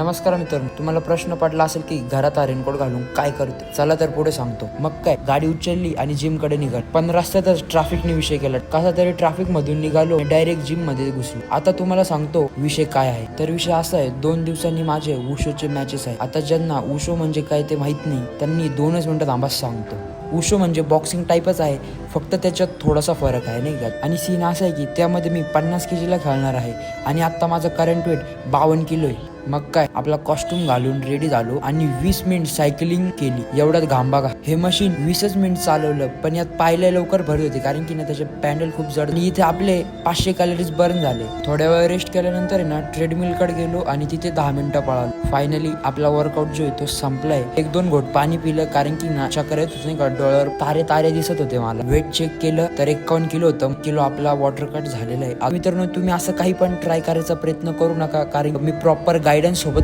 नमस्कार मित्रांनो, तुम्हाला प्रश्न पडला असेल की घरात हा रेनकोट घालून काय करते. चला तर पुढे सांगतो. मग काय, गाडी उचलली आणि जिम कडे निघाल. पण रस्त्यातच ट्रॅफिकने विषय केला. कसा तरी ट्रॅफिक मधून निघालो, डायरेक्ट जिम मध्ये घुसलो. आता तुम्हाला सांगतो विषय काय आहे. तर विषय असा आहे, 2 दिवसांनी माझे वुशोचे मॅचेस आहे. आता ज्यांना वुशो म्हणजे काय ते माहित नाही, त्यांनी 2च मिनिटात आंबाच सांगतो. वुशो म्हणजे बॉक्सिंग टाईपच आहे, फक्त त्याच्यात थोडासा फरक आहे नाही का. आणि सीन असा आहे की त्यामध्ये मी 50 kg खेळणार आहे आणि आता माझं करंट वेट 52 किलो आहे. मग काय, आपला कॉस्ट्युम घालून रेडी झालो आणि 20 मिनिट सायकलिंग केली. एवढ्यात घाम बघा. हे मशीन 20च मिनिट चालवलं, पण यात पायल्या लवकर भरत होते कारण की ना त्याचे पॅन्डल खूप जड. आणि इथे आपले 500 कॅलरीज बर्न झाले. थोड्या वेळ रेस्ट केल्यानंतर ना ट्रेडमिल कडे गेलो आणि तिथे 10 मिनिटं पळालो. फायनली आपला वर्कआउट जो आहे तो संपलाय. 1-2 घोट पाणी पिलं कारण की ना चक्कर येत होते नाही का, डोळ्यावर तारे तारे दिसत होते. मला वेट चेक केलं तर 51 किलो होतं. किलो आपला वॉटर कट झालेला आहे. मित्रांनो, तुम्ही असं काही पण ट्राय करायचा प्रयत्न करू नका, कारण मी प्रॉपर गायडन्स सोबत